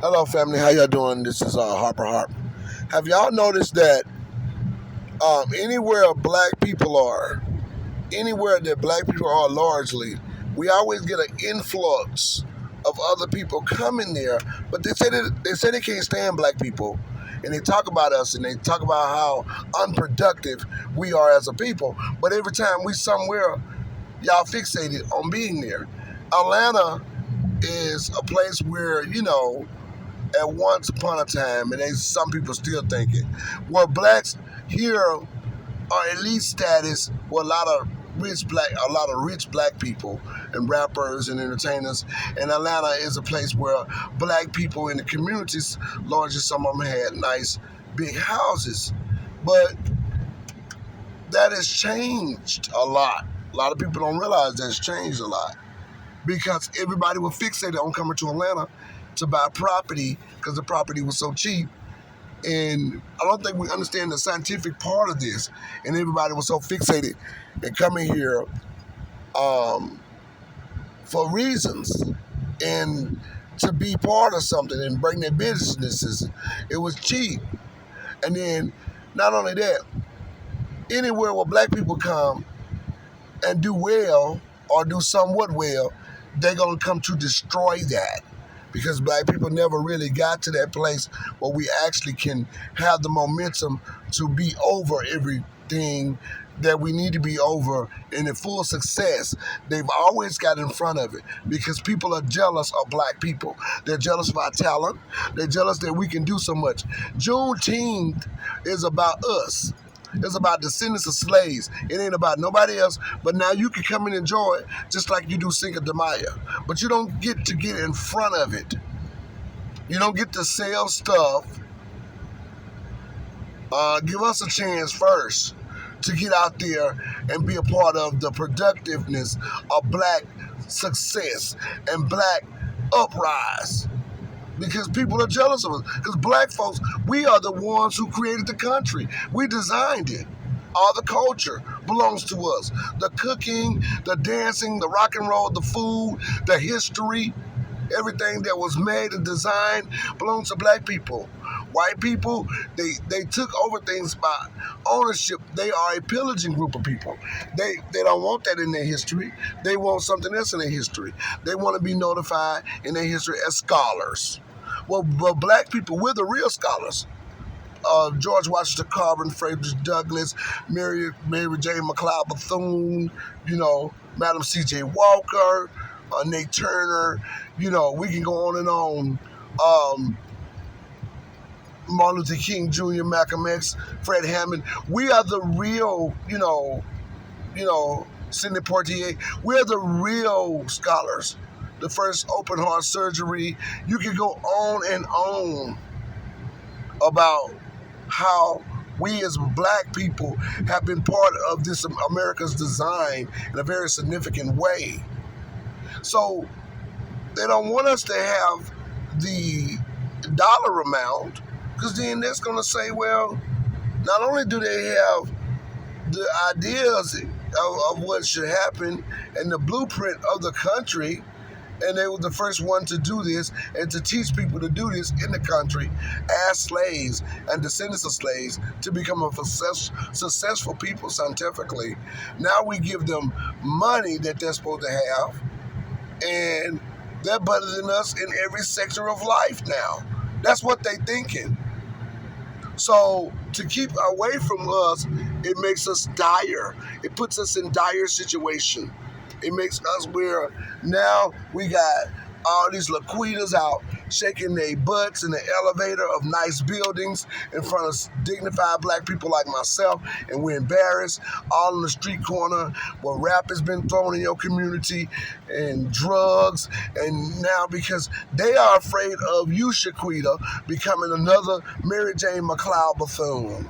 Hello, family. How y'all doing? This is Harper Harp. Have y'all noticed that anywhere black people are, anywhere that black people are largely, we always get an influx of other people coming there. But they say they can't stand black people, and they talk about us and they talk about how unproductive we are as a people. But every time we somewhere, y'all fixated on being there. Atlanta is a place where at once upon a time, and some people still think it, where blacks here are elite status, where a lot of rich black people and rappers and entertainers, and Atlanta is a place where black people in the communities, largely some of them had nice big houses, but that has changed a lot. A lot of people don't realize that's changed a lot because everybody was fixated on coming to Atlanta to buy property because the property was so cheap. And I don't think we understand the scientific part of this. And everybody was so fixated in coming here um, for reasons and to be part of something and bring their businesses. It was cheap. And then not only that, anywhere where black people come and do well or do somewhat well, they're going to come to destroy that because black people never really got to that place where we actually can have the momentum to be over everything that we need to be over in a full success. They've always got in front of it because people are jealous of black people. They're jealous of our talent. They're jealous that we can do so much. Juneteenth is about us. It's about descendants of slaves. It ain't about nobody else. But now you can come and enjoy it just like you do Cinco de Mayo. But you don't get to get in front of it. You don't get to sell stuff. Give us a chance first to get out there and be a part of the productiveness of black success and black uprise. Because people are jealous of us. Because black folks, we are the ones who created the country. We designed it. All the culture belongs to us. The cooking, the dancing, the rock and roll, the food, the history, everything that was made and designed belongs to black people. White people, they took over things by ownership. They are a pillaging group of people. They don't want that in their history. They want something else in their history. They want to be notified in their history as scholars. Well, black people, we're the real scholars. George Washington Carver, Frederick Douglass, Mary J. McLeod Bethune, Madam C.J. Walker, Nate Turner. We can go on and on. Martin Luther King Jr., Malcolm X, Fred Hammond. We are the real, Sidney Poitier. We're the real scholars. The first open heart surgery. You can go on and on about how we as black people have been part of this America's design in a very significant way. So they don't want us to have the dollar amount because then that's going to say, well, not only do they have the ideas of what should happen and the blueprint of the country, and they were the first one to do this and to teach people to do this in the country as slaves and descendants of slaves to become a successful people scientifically. Now we give them money that they're supposed to have, and they're better than us in every sector of life now. That's what they're thinking. So to keep away from us, it makes us dire. It puts us in dire situation. It makes us where now we got all these Laquitas out shaking their butts in the elevator of nice buildings in front of dignified black people like myself, and we're embarrassed all in the street corner where rap has been thrown in your community and drugs, and now because they are afraid of you, Shaquita, becoming another Mary Jane McLeod Bethune.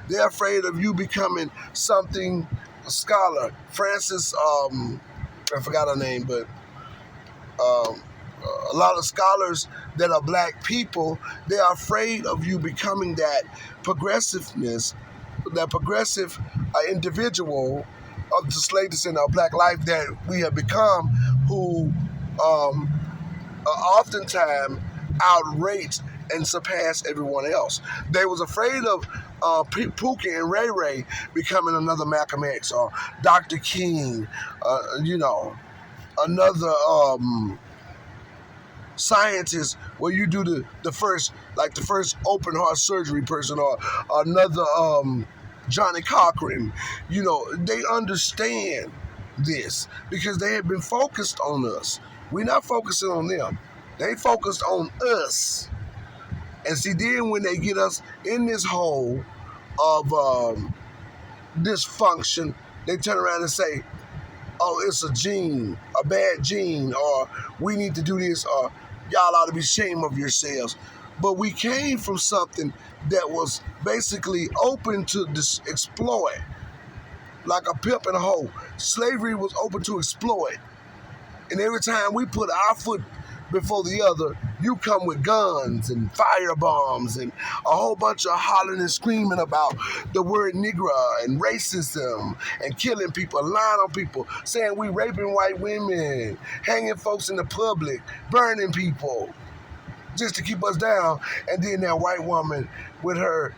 They're afraid of you becoming something, a scholar. Francis, I forgot her name, but a lot of scholars that are black people, they are afraid of you becoming that progressiveness, that progressive individual of the slave descendant of black life that we have become, who oftentimes outrate and surpass everyone else. They was afraid of Pookie and Ray Ray becoming another Malcolm X or Dr. King, another scientist where you do the first open heart surgery person or another Johnny Cochran. They understand this because they have been focused on us. We're not focusing on them. They focused on us. And see, then when they get us in this hole of dysfunction, they turn around and say, oh, it's a gene, a bad gene, or we need to do this, or y'all ought to be ashamed of yourselves. But we came from something that was basically open to exploit, like a pimp in a hole. Slavery was open to exploit. And every time we put our foot before the other, you come with guns and fire bombs and a whole bunch of hollering and screaming about the word nigger and racism and killing people, lying on people, saying we raping white women, hanging folks in the public, burning people just to keep us down. And then that white woman with her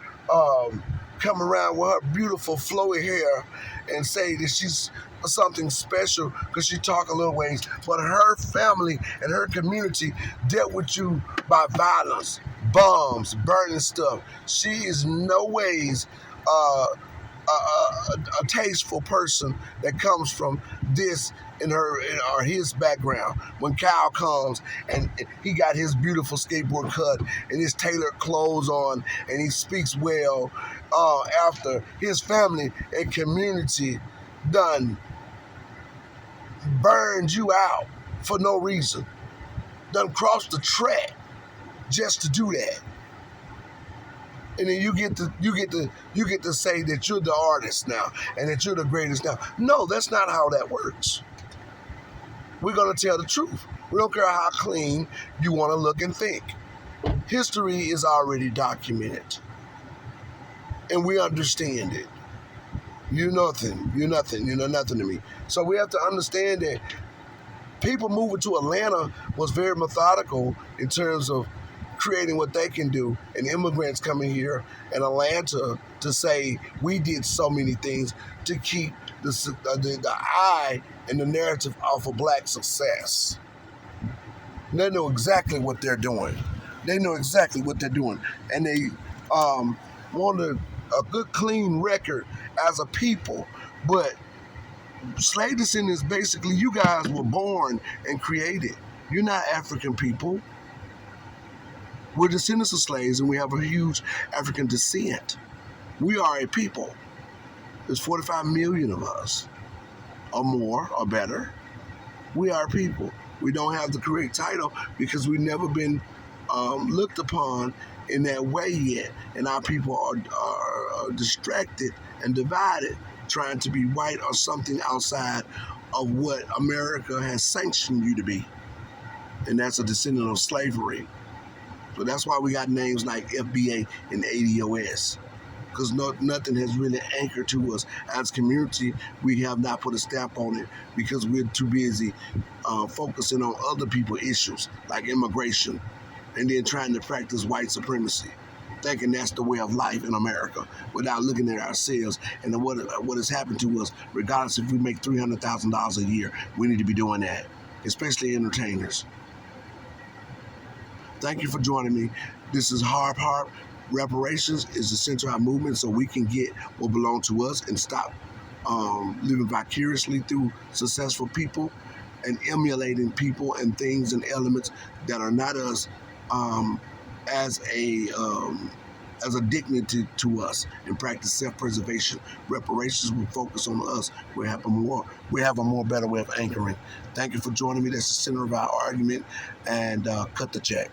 come around with her beautiful flowy hair and say that she's something special because she talk a little ways, but her family and her community dealt with you by violence, bombs, burning stuff. She is no ways a tasteful person that comes from this in her or his background. When Kyle comes and he got his beautiful skateboard cut and his tailored clothes on and he speaks well after his family and community done burned you out for no reason, done crossed the track just to do that. And then you get to say that you're the artist now and that you're the greatest now. No, that's not how that works. We're gonna tell the truth. We don't care how clean you want to look and think. History is already documented, and we understand it. You're nothing. You know nothing to me. So we have to understand that people moving to Atlanta was very methodical in terms of creating what they can do, and immigrants coming here in Atlanta to say we did so many things to keep the eye and the narrative off of black success. They know exactly what they're doing. And they want a good, clean record as a people. But slave descendants, basically, you guys were born and created. You're not African people. We're descendants of slaves, and we have a huge African descent. We are a people. There's 45 million of us, or more, or better. We are people. We don't have the correct title because we've never been looked upon in that way yet. And our people are distracted and divided, trying to be white or something outside of what America has sanctioned you to be. And that's a descendant of slavery. So that's why we got names like FBA and ADOS. Because nothing has really anchored to us. As a community, we have not put a stamp on it because we're too busy focusing on other people's issues, like immigration, and then trying to practice white supremacy, thinking that's the way of life in America, without looking at ourselves and what has happened to us. Regardless if we make $300,000 a year, we need to be doing that, especially entertainers. Thank you for joining me. This is Harp. Reparations is essential to our movement so we can get what belongs to us and stop living vicariously through successful people and emulating people and things and elements that are not us as a dignity to us, and practice self-preservation. Reparations will focus on us. We have a more better way of anchoring. Thank you for joining me. That's the center of our argument, and cut the check.